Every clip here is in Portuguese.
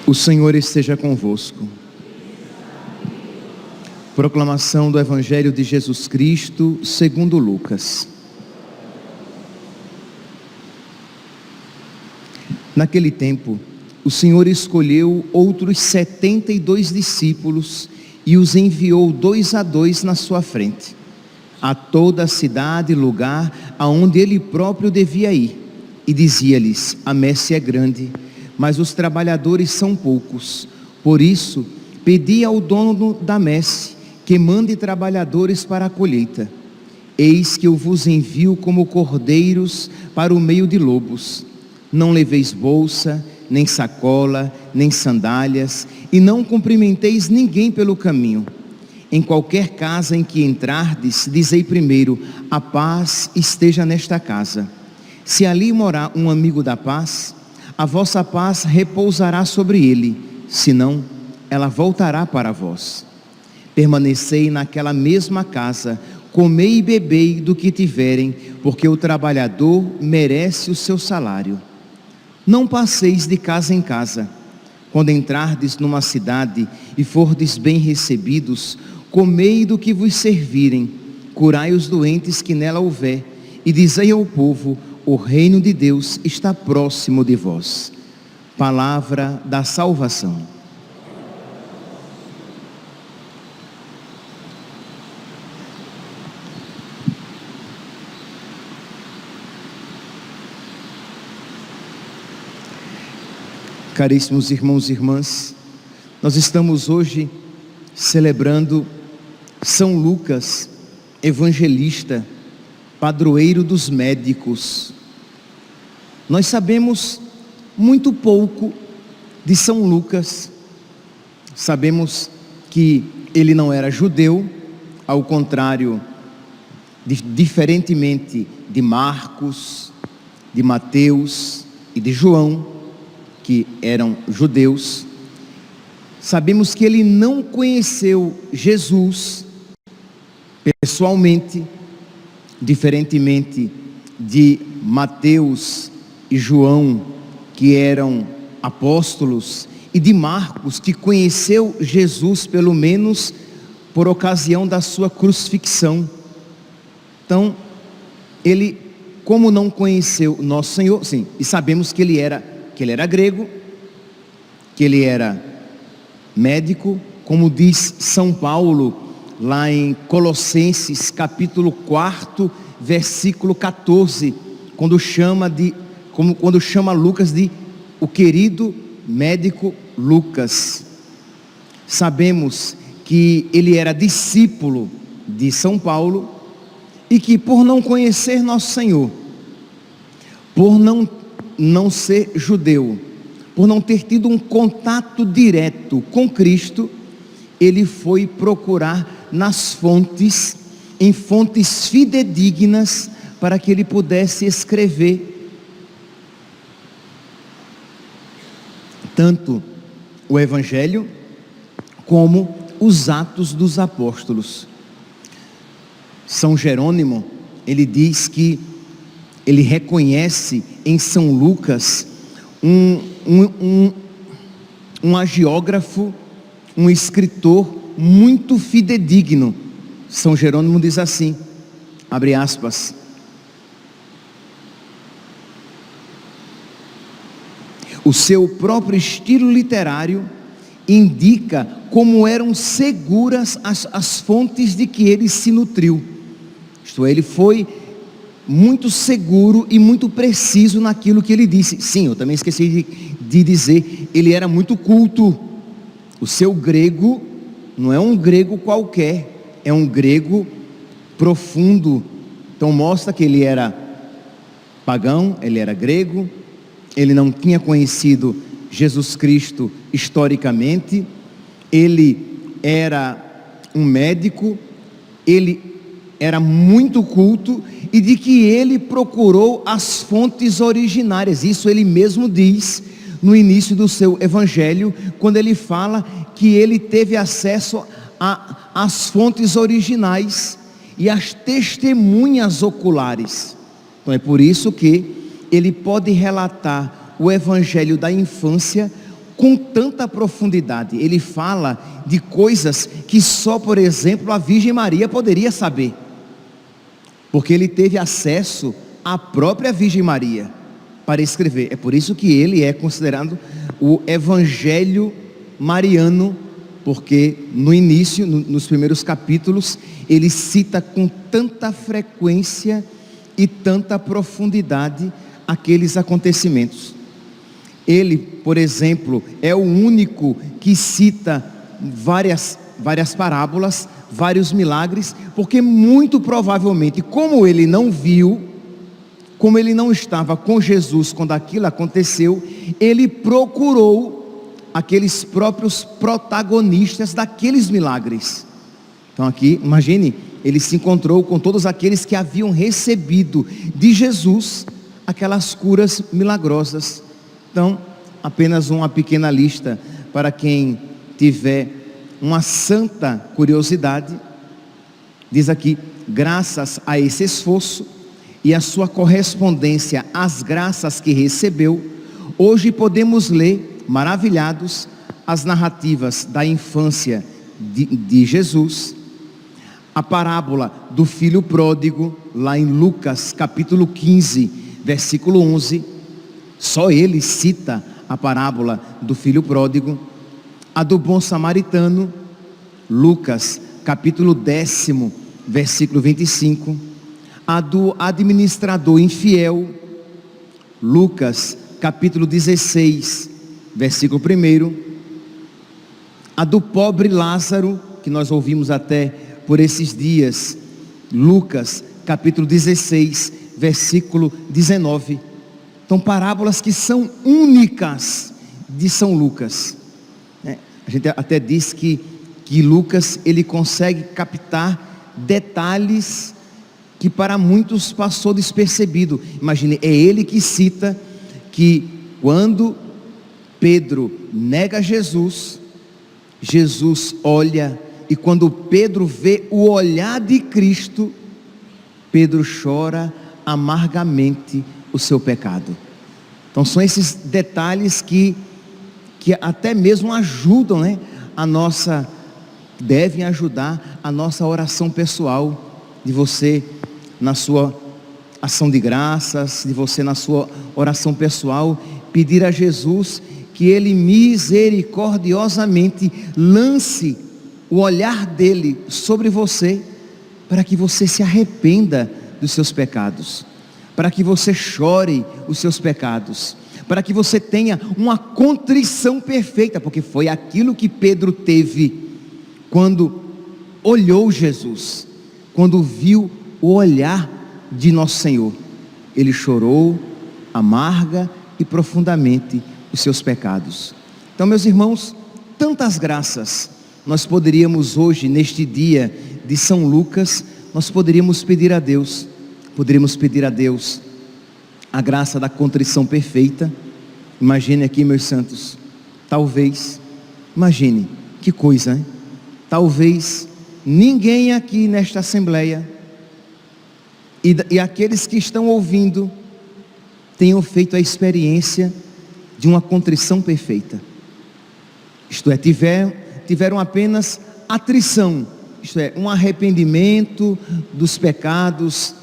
O Senhor esteja convosco. Proclamação do Evangelho de Jesus Cristo segundo Lucas. Naquele tempo, o Senhor escolheu outros 72 discípulos e os enviou 2 a 2 na sua frente, a toda a cidade e lugar aonde ele próprio devia ir, e dizia-lhes: a messe é grande, mas os trabalhadores são poucos. Por isso, pedi ao dono da messe que mande trabalhadores para a colheita. Eis que eu vos envio como cordeiros para o meio de lobos. Não leveis bolsa, nem sacola, nem sandálias, e não cumprimenteis ninguém pelo caminho. Em qualquer casa em que entrardes, dizei primeiro: a paz esteja nesta casa. Se ali morar um amigo da paz, a vossa paz repousará sobre ele, senão ela voltará para vós. Permanecei naquela mesma casa, comei e bebei do que tiverem, porque o trabalhador merece o seu salário. Não passeis de casa em casa. Quando entrardes numa cidade e fordes bem recebidos, comei do que vos servirem, curai os doentes que nela houver, e dizei ao povo: o reino de Deus está próximo de vós. Palavra da salvação. Caríssimos irmãos e irmãs, nós estamos hoje celebrando São Lucas, evangelista, padroeiro dos médicos. Nós sabemos muito pouco de São Lucas. Sabemos que ele não era judeu, ao contrário, diferentemente de Marcos, de Mateus e de João, que eram judeus. Sabemos que ele não conheceu Jesus pessoalmente, diferentemente de Mateus e João, que eram apóstolos, e de Marcos, que conheceu Jesus pelo menos por ocasião da sua crucifixão. Então, ele, como não conheceu nosso Senhor, sim, e sabemos que ele era grego, que ele era médico, como diz São Paulo lá em Colossenses capítulo 4, versículo 14, quando chama Lucas de o querido médico Lucas. Sabemos que ele era discípulo de São Paulo e que, por não conhecer nosso Senhor, por não ser judeu, por não ter tido um contato direto com Cristo, ele foi procurar nas fontes, em fontes fidedignas, para que ele pudesse escrever tanto o Evangelho como os Atos dos Apóstolos. São Jerônimo, ele diz que ele reconhece em São Lucas um agiógrafo, um escritor muito fidedigno. São Jerônimo diz assim, abre aspas: o seu próprio estilo literário indica como eram seguras as fontes de que ele se nutriu. Isto é, ele foi muito seguro e muito preciso naquilo que ele disse. Sim, eu também esqueci de dizer, ele era muito culto. O seu grego não é um grego qualquer, é um grego profundo. Então mostra que ele era pagão, ele era grego, ele não tinha conhecido Jesus Cristo historicamente, ele era um médico, ele era muito culto e de que ele procurou as fontes originárias. Isso ele mesmo diz no início do seu evangelho, quando ele fala que ele teve acesso às fontes originais e às testemunhas oculares. Então é por isso que ele pode relatar o evangelho da infância com tanta profundidade. Ele fala de coisas que só, por exemplo, a Virgem Maria poderia saber, porque ele teve acesso à própria Virgem Maria para escrever. É por isso que ele é considerado o evangelho mariano, porque no início, nos primeiros capítulos, ele cita com tanta frequência e tanta profundidade aqueles acontecimentos. Ele, por exemplo, é o único que cita várias parábolas, vários milagres, porque muito provavelmente, como ele não viu, como ele não estava com Jesus quando aquilo aconteceu, ele procurou aqueles próprios protagonistas daqueles milagres. Então aqui, imagine, ele se encontrou com todos aqueles que haviam recebido de Jesus aquelas curas milagrosas. Então, apenas uma pequena lista para quem tiver uma santa curiosidade. Diz aqui: graças a esse esforço e a sua correspondência às graças que recebeu, hoje podemos ler, maravilhados, as narrativas da infância de Jesus, a parábola do filho pródigo, lá em Lucas capítulo 15, versículo 11, só ele cita a parábola do filho pródigo, a do bom samaritano, Lucas capítulo 10, versículo 25, a do administrador infiel, Lucas capítulo 16, versículo 1, a do pobre Lázaro, que nós ouvimos até por esses dias, Lucas capítulo 16, versículo 19. Então, parábolas que são únicas de São Lucas. A gente até diz que Lucas, ele consegue captar detalhes que para muitos passou despercebido. Imagine, é ele que cita que quando Pedro nega Jesus, Jesus olha, e quando Pedro vê o olhar de Cristo, Pedro chora amargamente o seu pecado. Então são esses detalhes que até mesmo ajudam, devem ajudar a nossa oração pessoal, de você na sua ação de graças, de você na sua oração pessoal, pedir a Jesus que Ele misericordiosamente lance o olhar dele sobre você, para que você se arrependa dos seus pecados, para que você chore os seus pecados, para que você tenha uma contrição perfeita, porque foi aquilo que Pedro teve quando olhou Jesus, quando viu o olhar de nosso Senhor. Ele chorou amarga e profundamente os seus pecados. Então, meus irmãos, tantas graças nós poderíamos hoje, neste dia de São Lucas, nós poderíamos pedir a Deus. Poderíamos pedir a Deus a graça da contrição perfeita. Imagine aqui, meus santos, talvez, imagine, que coisa, hein? Talvez ninguém aqui nesta assembleia e aqueles que estão ouvindo tenham feito a experiência de uma contrição perfeita. Isto é, tiveram apenas atrição, isto é, um arrependimento dos pecados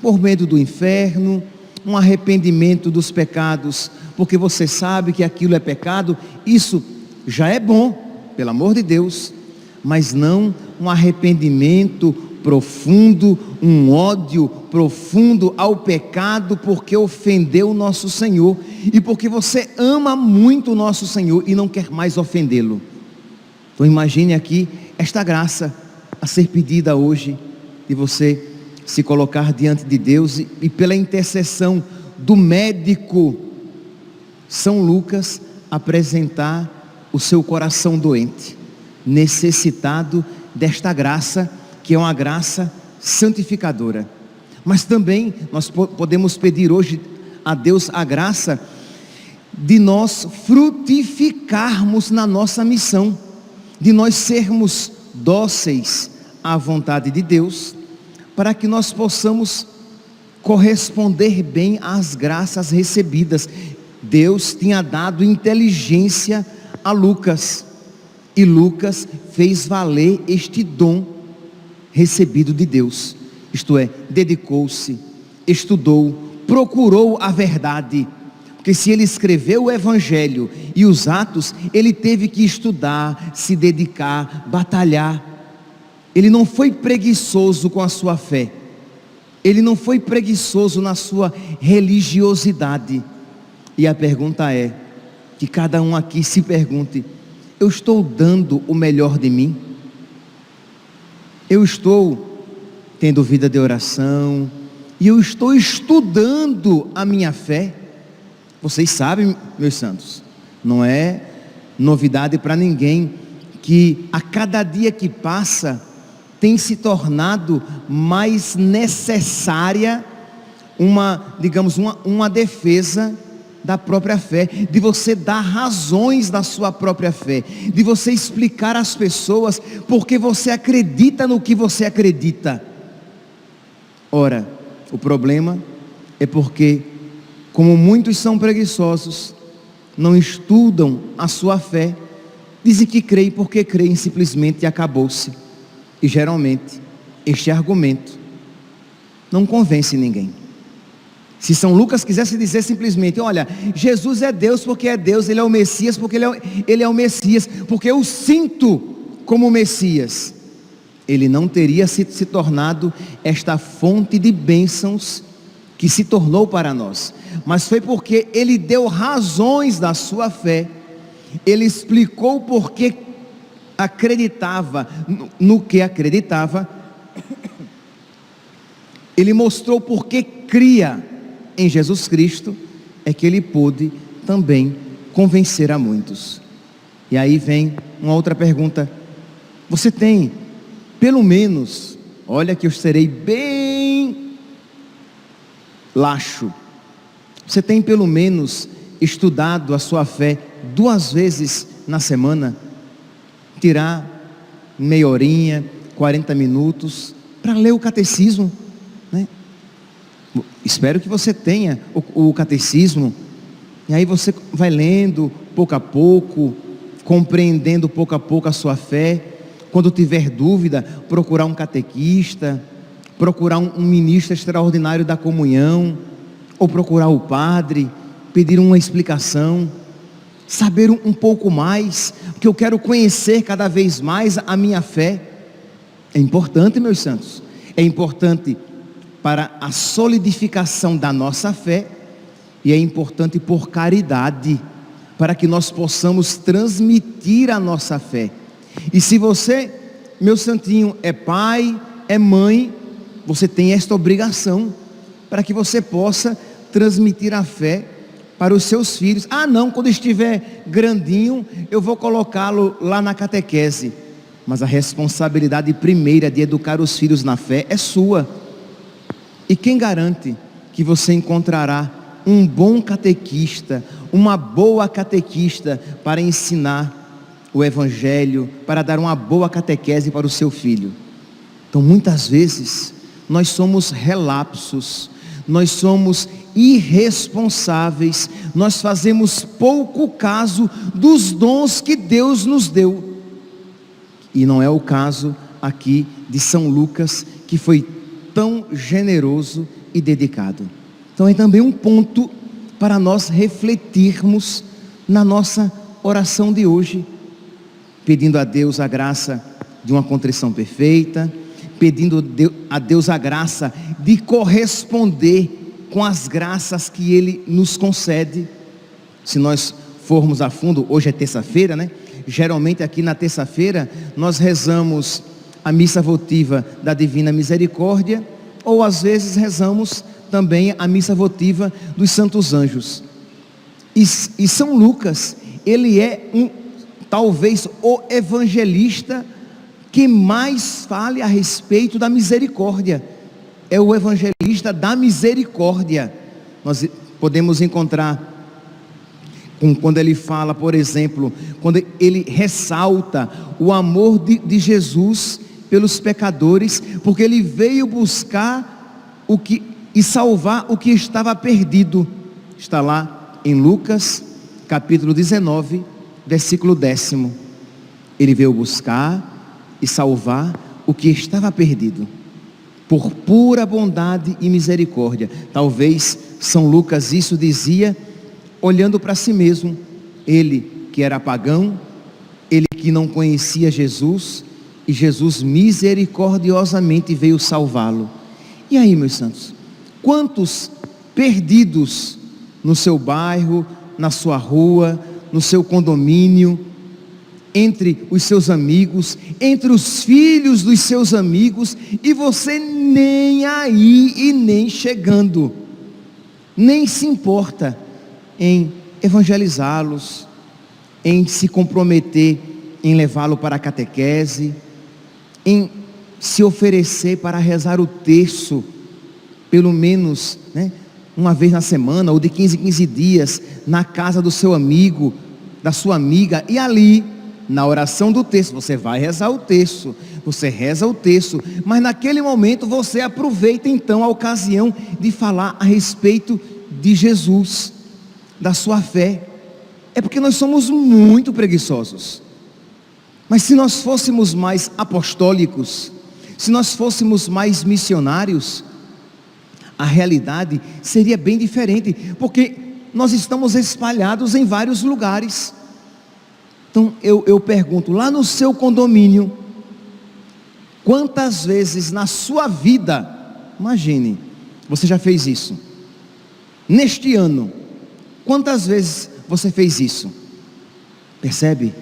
por medo do inferno, um arrependimento dos pecados porque você sabe que aquilo é pecado. Isso já é bom, pelo amor de Deus, mas não um arrependimento profundo, um ódio profundo ao pecado, porque ofendeu o nosso Senhor, e porque você ama muito o nosso Senhor e não quer mais ofendê-lo. Então imagine aqui esta graça a ser pedida hoje, de você se colocar diante de Deus e pela intercessão do médico São Lucas, apresentar o seu coração doente, necessitado desta graça, que é uma graça santificadora. Mas também nós podemos pedir hoje a Deus a graça de nós frutificarmos na nossa missão, de nós sermos dóceis à vontade de Deus, para que nós possamos corresponder bem às graças recebidas. Deus tinha dado inteligência a Lucas, e Lucas fez valer este dom recebido de Deus, isto é, dedicou-se, estudou, procurou a verdade, porque se ele escreveu o Evangelho e os Atos, ele teve que estudar, se dedicar, batalhar. Ele não foi preguiçoso com a sua fé, ele não foi preguiçoso na sua religiosidade. E a pergunta é, que cada um aqui se pergunte: eu estou dando o melhor de mim? Eu estou tendo vida de oração, e eu estou estudando a minha fé? Vocês sabem, meus santos, não é novidade para ninguém, que a cada dia que passa, tem se tornado mais necessária uma defesa da própria fé, de você dar razões da sua própria fé, de você explicar às pessoas porque você acredita no que você acredita. Ora, o problema é porque, como muitos são preguiçosos, não estudam a sua fé, dizem que creem porque creem simplesmente e acabou-se. E geralmente, este argumento não convence ninguém. Se São Lucas quisesse dizer simplesmente: olha, Jesus é Deus porque é Deus, Ele é o Messias porque Ele é o Messias, porque eu sinto como Messias, ele não teria se tornado esta fonte de bênçãos que se tornou para nós. Mas foi porque ele deu razões da sua fé, ele explicou porque acreditava no que acreditava, ele mostrou porque cria em Jesus Cristo, é que ele pôde também convencer a muitos. E aí vem uma outra pergunta: você tem pelo menos, olha que eu serei bem laxo, você tem pelo menos estudado a sua fé 2 vezes na semana? Tirar meia horinha, 40 minutos para ler o catecismo, né? Espero que você tenha o catecismo, e aí você vai lendo pouco a pouco, compreendendo pouco a pouco a sua fé. Quando tiver dúvida, procurar um catequista, procurar um ministro extraordinário da comunhão, ou procurar o padre, pedir uma explicação, saber um pouco mais, porque eu quero conhecer cada vez mais a minha fé. É importante, meus santos, é importante para a solidificação da nossa fé, e é importante por caridade, para que nós possamos transmitir a nossa fé. E se você, meu santinho, é pai, é mãe, você tem esta obrigação, para que você possa transmitir a fé para os seus filhos. Ah não, quando estiver grandinho, eu vou colocá-lo lá na catequese. Mas a responsabilidade primeira de educar os filhos na fé é sua. E quem garante que você encontrará um bom catequista, uma boa catequista para ensinar o Evangelho, para dar uma boa catequese para o seu filho? Então muitas vezes nós somos relapsos, nós somos irresponsáveis, nós fazemos pouco caso dos dons que Deus nos deu. E não é o caso aqui de São Lucas, que foi tão generoso e dedicado. Então é também um ponto para nós refletirmos na nossa oração de hoje, pedindo a Deus a graça de uma contrição perfeita, pedindo a Deus a graça de corresponder com as graças que Ele nos concede. Se nós formos a fundo, hoje é terça-feira, né? Geralmente aqui na terça-feira nós rezamos a missa votiva da Divina Misericórdia, ou às vezes rezamos também a missa votiva dos Santos Anjos. E São Lucas, ele é talvez o evangelista que mais fale a respeito da misericórdia. É o evangelista da misericórdia. Nós podemos encontrar quando ele fala, por exemplo, quando ele ressalta o amor de Jesus pelos pecadores, porque ele veio buscar e salvar o que estava perdido. Está lá em Lucas capítulo 19, versículo 10. Ele veio buscar e salvar o que estava perdido, por pura bondade e misericórdia. Talvez São Lucas isso dizia olhando para si mesmo, ele que era pagão, ele que não conhecia Jesus, e Jesus misericordiosamente veio salvá-lo. E aí, meus santos, quantos perdidos no seu bairro, na sua rua, no seu condomínio, entre os seus amigos, entre os filhos dos seus amigos, e você nem aí e nem chegando, nem se importa em evangelizá-los, em se comprometer em levá-lo para a catequese, em se oferecer para rezar o terço, pelo menos, uma vez na semana, ou de 15 em 15 dias, na casa do seu amigo, da sua amiga, e ali, na oração do terço, você vai rezar o terço, você reza o terço, mas naquele momento você aproveita então a ocasião de falar a respeito de Jesus, da sua fé. É porque nós somos muito preguiçosos. Mas se nós fôssemos mais apostólicos, se nós fôssemos mais missionários, a realidade seria bem diferente, porque nós estamos espalhados em vários lugares. Então eu pergunto, lá no seu condomínio, quantas vezes na sua vida, imagine, você já fez isso? Neste ano, quantas vezes você fez isso? Percebe?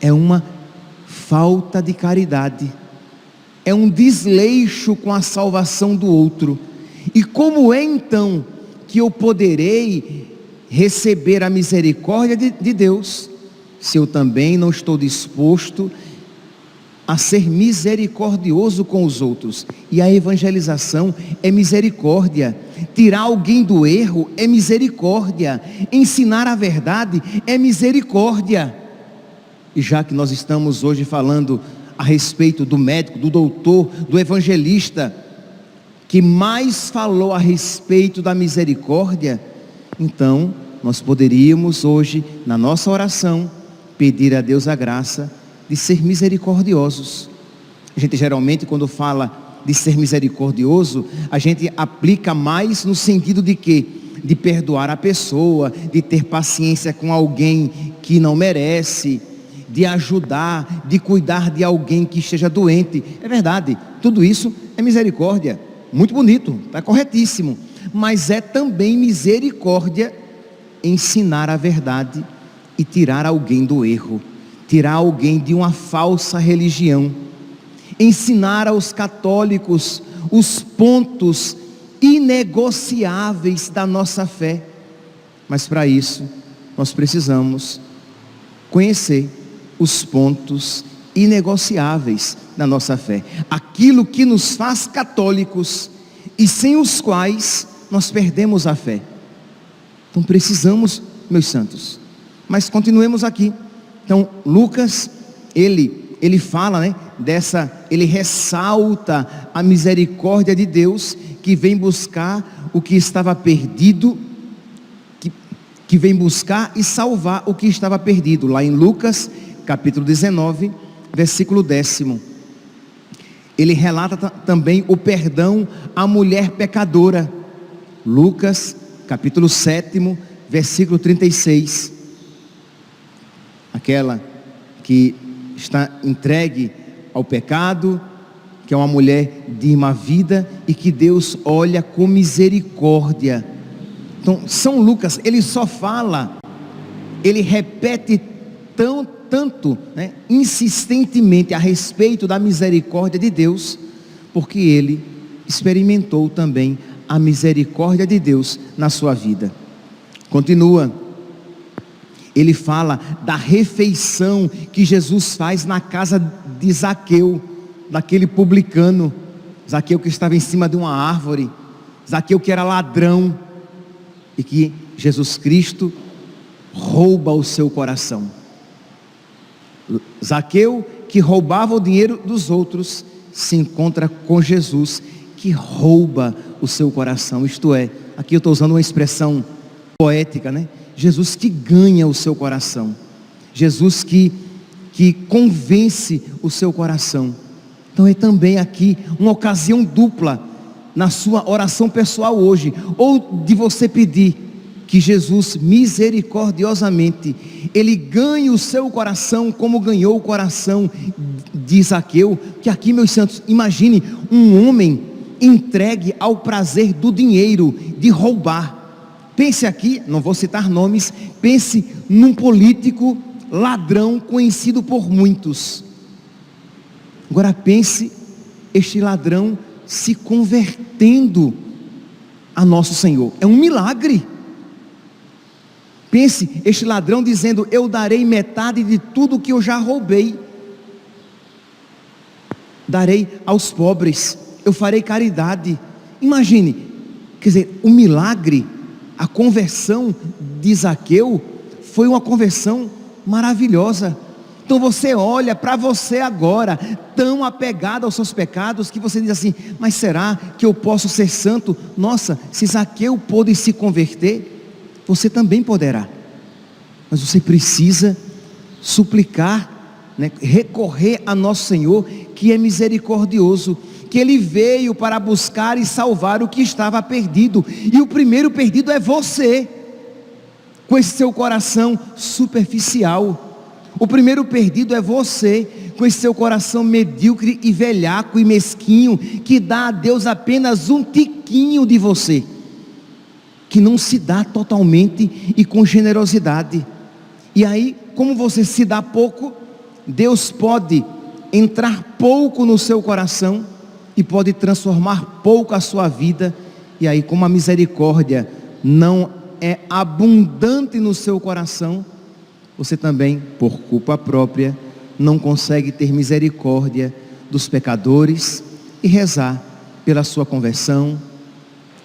É uma falta de caridade, é um desleixo com a salvação do outro. E como é então que eu poderei receber a misericórdia de Deus, se eu também não estou disposto a ser misericordioso com os outros? E a evangelização é misericórdia. Tirar alguém do erro é misericórdia. Ensinar a verdade é misericórdia. E já que nós estamos hoje falando a respeito do médico, do doutor, do evangelista, que mais falou a respeito da misericórdia, então nós poderíamos hoje, na nossa oração, pedir a Deus a graça de ser misericordiosos. A gente geralmente, quando fala de ser misericordioso, a gente aplica mais no sentido de quê? De perdoar a pessoa, de ter paciência com alguém que não merece, de ajudar, de cuidar de alguém que esteja doente. É verdade, tudo isso é misericórdia, muito bonito, está corretíssimo, mas é também misericórdia ensinar a verdade e tirar alguém do erro, tirar alguém de uma falsa religião, ensinar aos católicos os pontos inegociáveis da nossa fé. Mas para isso nós precisamos conhecer os pontos inegociáveis da nossa fé, aquilo que nos faz católicos e sem os quais nós perdemos a fé. Então precisamos, meus santos. Mas continuemos aqui. Então Lucas, ele fala, ele ressalta a misericórdia de Deus, que vem buscar o que estava perdido, que vem buscar e salvar o que estava perdido. Lá em Lucas capítulo 19, versículo 10, ele relata também o perdão à mulher pecadora. Lucas capítulo 7, versículo 36, aquela que está entregue ao pecado, que é uma mulher de má vida e que Deus olha com misericórdia. Então São Lucas, ele só fala, ele repete tanto, insistentemente a respeito da misericórdia de Deus, porque ele experimentou também a misericórdia de Deus na sua vida. Continua, ele fala da refeição que Jesus faz na casa de Zaqueu, daquele publicano, Zaqueu que estava em cima de uma árvore, Zaqueu que era ladrão, e que Jesus Cristo rouba o seu coração. Zaqueu, que roubava o dinheiro dos outros, se encontra com Jesus, que rouba o seu coração. Isto é, aqui eu estou usando uma expressão poética, né? Jesus que ganha o seu coração, Jesus que convence o seu coração. Então é também aqui uma ocasião dupla na sua oração pessoal hoje, ou de você pedir que Jesus misericordiosamente, Ele ganhe o seu coração como ganhou o coração de Zaqueu. Que aqui, meus santos, imagine um homem entregue ao prazer do dinheiro, de roubar. Pense aqui, não vou citar nomes, pense num político ladrão conhecido por muitos. Agora pense este ladrão se convertendo a nosso Senhor. É um milagre. Pense este ladrão dizendo: eu darei metade de tudo que eu já roubei, darei aos pobres, eu farei caridade. Imagine, quer dizer, o milagre, a conversão de Zaqueu foi uma conversão maravilhosa. Então você olha para você agora, tão apegado aos seus pecados, que você diz assim: mas será que eu posso ser santo? Nossa, se Zaqueu pôde se converter, você também poderá. Mas você precisa suplicar, né, recorrer a nosso Senhor, que é misericordioso, que Ele veio para buscar e salvar o que estava perdido. E o primeiro perdido é você, com esse seu coração superficial. O primeiro perdido é você, com esse seu coração medíocre e velhaco e mesquinho, que dá a Deus apenas um tiquinho de você, que não se dá totalmente e com generosidade. E aí, como você se dá pouco, Deus pode entrar pouco no seu coração e pode transformar pouco a sua vida. E aí, como a misericórdia não é abundante no seu coração, você também, por culpa própria, não consegue ter misericórdia dos pecadores e rezar pela sua conversão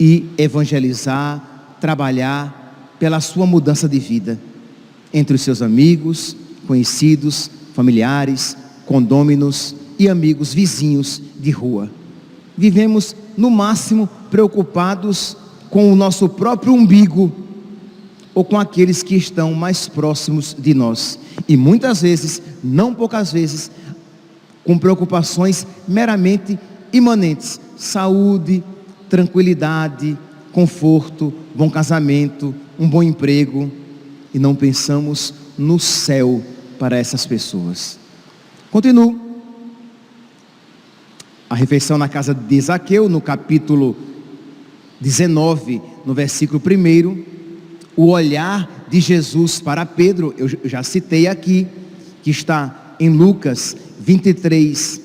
e evangelizar, trabalhar pela sua mudança de vida entre os seus amigos, conhecidos, familiares, condôminos e amigos vizinhos de rua. Vivemos no máximo preocupados com o nosso próprio umbigo ou com aqueles que estão mais próximos de nós, e muitas vezes, não poucas vezes, com preocupações meramente imanentes: saúde, tranquilidade, conforto, bom casamento, um bom emprego, e não pensamos no céu para essas pessoas. Continuo. A refeição na casa de Zaqueu, no capítulo 19, no versículo 1, o olhar de Jesus para Pedro, eu já citei aqui, que está em Lucas 23,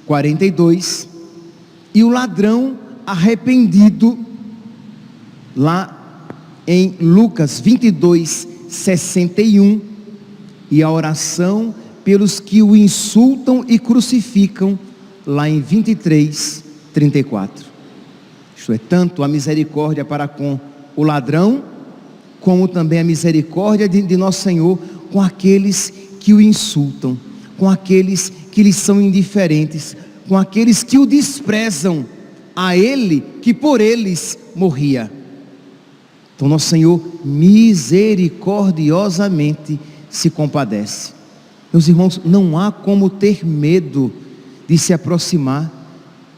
42, e o ladrão arrependido, lá em Lucas 22, 61, e a oração pelos que o insultam e crucificam, lá em 23, 34. Isto é, tanto a misericórdia para com o ladrão, como também a misericórdia de nosso Senhor com aqueles que o insultam, com aqueles que lhes são indiferentes, com aqueles que o desprezam, a Ele que por eles morria. Então nosso Senhor misericordiosamente se compadece. Meus irmãos, não há como ter medo de se aproximar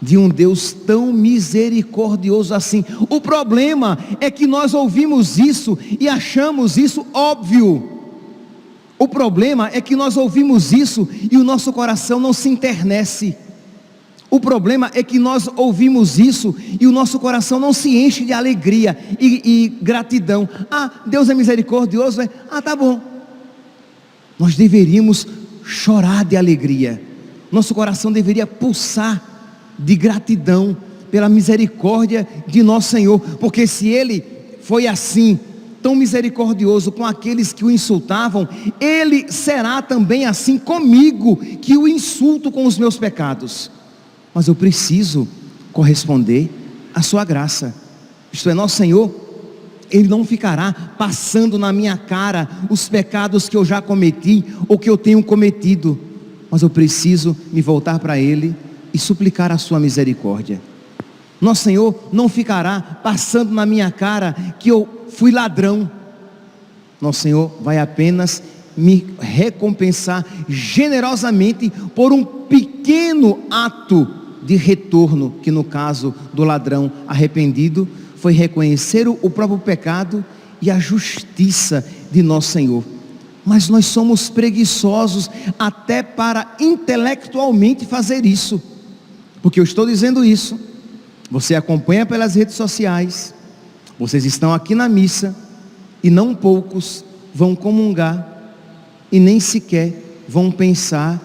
de um Deus tão misericordioso assim. O problema é que nós ouvimos isso e achamos isso óbvio. O problema é que nós ouvimos isso e o nosso coração não se enternece. O problema é que nós ouvimos isso e o nosso coração não se enche de alegria e gratidão. Ah, Deus é misericordioso, é? Ah, tá bom. Nós deveríamos chorar de alegria. Nosso coração deveria pulsar de gratidão pela misericórdia de nosso Senhor, porque se Ele foi assim tão misericordioso com aqueles que o insultavam, Ele será também assim comigo, que o insulto com os meus pecados. Mas eu preciso corresponder à sua graça. Isto é, nosso Senhor, Ele não ficará passando na minha cara os pecados que eu já cometi ou que eu tenho cometido, mas eu preciso me voltar para Ele e suplicar a sua misericórdia. Nosso Senhor não ficará passando na minha cara que eu fui ladrão. Nosso Senhor vai apenas me recompensar generosamente por um pequeno ato de retorno, que no caso do ladrão arrependido foi reconhecer o próprio pecado e a justiça de nosso Senhor. Mas nós somos preguiçosos até para intelectualmente fazer isso. Porque eu estou dizendo isso, você acompanha pelas redes sociais, vocês estão aqui na missa, e não poucos vão comungar, e nem sequer vão pensar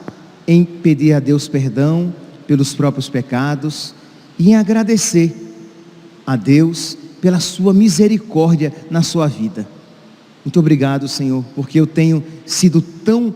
em pedir a Deus perdão pelos próprios pecados, e em agradecer a Deus pela sua misericórdia na sua vida. Muito obrigado, Senhor, porque eu tenho sido tão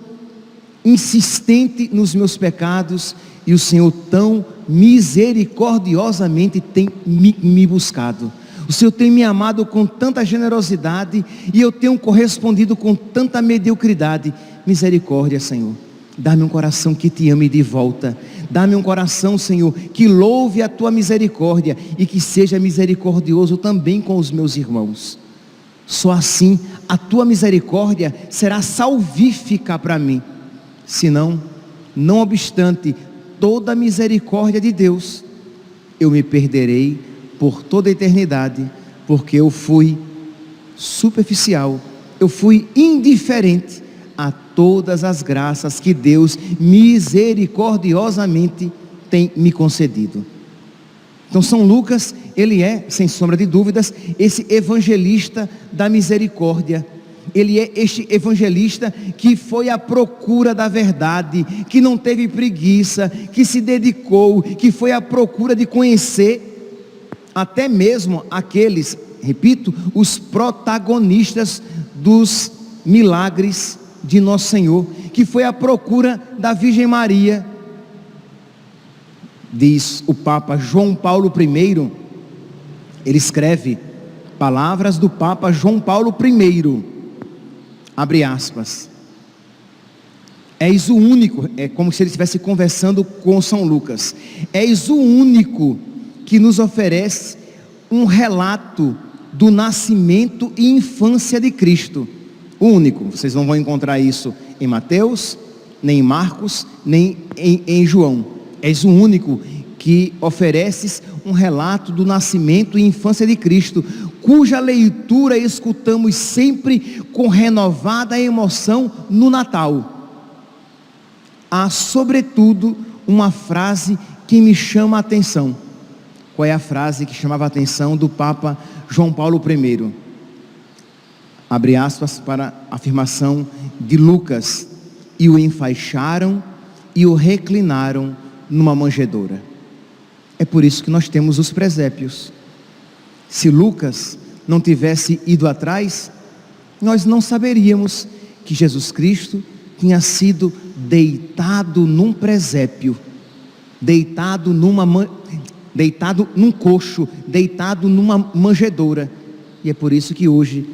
insistente nos meus pecados, e o Senhor tão misericordiosamente tem me buscado. O Senhor tem me amado com tanta generosidade, e eu tenho correspondido com tanta mediocridade. Misericórdia, Senhor. Dá-me um coração que te ame de volta. Dá-me um coração, Senhor, que louve a tua misericórdia e que seja misericordioso também com os meus irmãos. Só assim a tua misericórdia será salvífica para mim. Senão, não obstante toda a misericórdia de Deus, eu me perderei por toda a eternidade, porque eu fui superficial, eu fui indiferente a todas as graças que Deus misericordiosamente tem me concedido. Então São Lucas, ele é, sem sombra de dúvidas, esse evangelista da misericórdia. Ele é este evangelista que foi à procura da verdade, que não teve preguiça, que se dedicou, que foi à procura de conhecer até mesmo aqueles, repito, os protagonistas dos milagres de nosso Senhor, que foi à procura da Virgem Maria. Diz o Papa João Paulo I, ele escreve palavras do Papa João Paulo I, abre aspas: és o único, é como se ele estivesse conversando com São Lucas, és o único que nos oferece um relato do nascimento e infância de Cristo. O único. Vocês não vão encontrar isso em Mateus, nem em Marcos, nem em João. És o único que ofereces um relato do nascimento e infância de Cristo, cuja leitura escutamos sempre com renovada emoção no Natal. Há, sobretudo, uma frase que me chama a atenção. Qual é a frase que chamava a atenção do Papa João Paulo I? Abre aspas para a afirmação de Lucas: e o enfaixaram e o reclinaram numa manjedoura. É por isso que nós temos os presépios. Se Lucas não tivesse ido atrás, nós não saberíamos que Jesus Cristo tinha sido deitado num presépio, deitado num coxo, deitado numa manjedoura. E é por isso que hoje,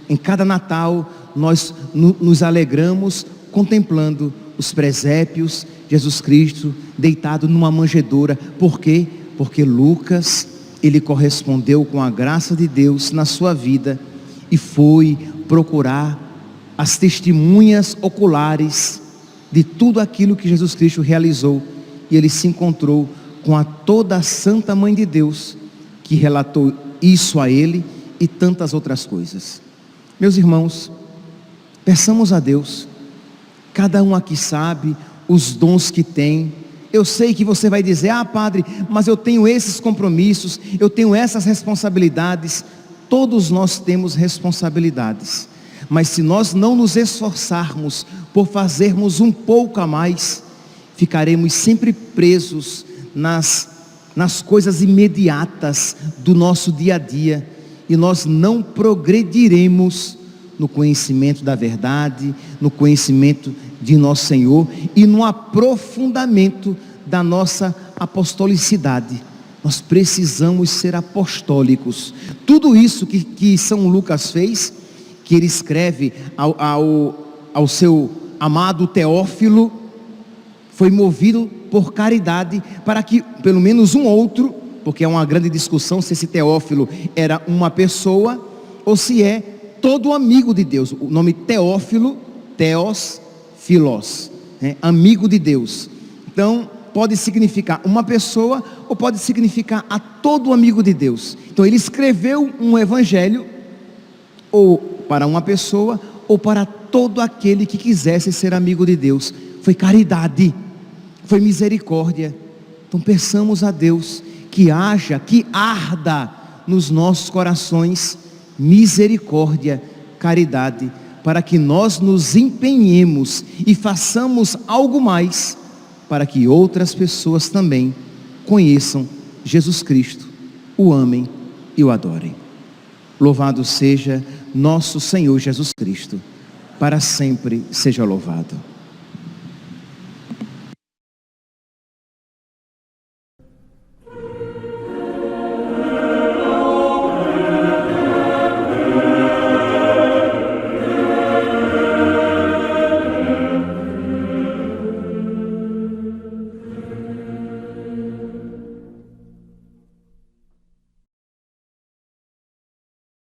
em cada Natal, nós nos alegramos contemplando os presépios, Jesus Cristo deitado numa manjedoura. Por quê? Porque Lucas, ele correspondeu com a graça de Deus na sua vida e foi procurar as testemunhas oculares de tudo aquilo que Jesus Cristo realizou, e ele se encontrou com a toda a Santa Mãe de Deus, que relatou isso a ele e tantas outras coisas. Meus irmãos, peçamos a Deus. Cada um aqui sabe os dons que tem. Eu sei que você vai dizer: ah, padre, mas eu tenho esses compromissos, eu tenho essas responsabilidades. Todos nós temos responsabilidades, mas se nós não nos esforçarmos por fazermos um pouco a mais, ficaremos sempre presos nas coisas imediatas do nosso dia a dia, e nós não progrediremos no conhecimento da verdade, no conhecimento de nosso Senhor e no aprofundamento da nossa apostolicidade. Nós precisamos ser apostólicos. Tudo isso que São Lucas fez, que ele escreve ao seu amado Teófilo, foi movido por caridade, para que pelo menos um outro, porque é uma grande discussão se esse Teófilo era uma pessoa ou se é todo amigo de Deus. O nome Teófilo, Theos, Philos, amigo de Deus. Então pode significar uma pessoa ou pode significar a todo amigo de Deus. Então ele escreveu um evangelho ou para uma pessoa ou para todo aquele que quisesse ser amigo de Deus. Foi caridade, foi misericórdia. Então peçamos a Deus que haja, que arda nos nossos corações misericórdia, caridade, para que nós nos empenhemos e façamos algo mais para que outras pessoas também conheçam Jesus Cristo, o amem e o adorem. Louvado seja nosso Senhor Jesus Cristo, para sempre seja louvado.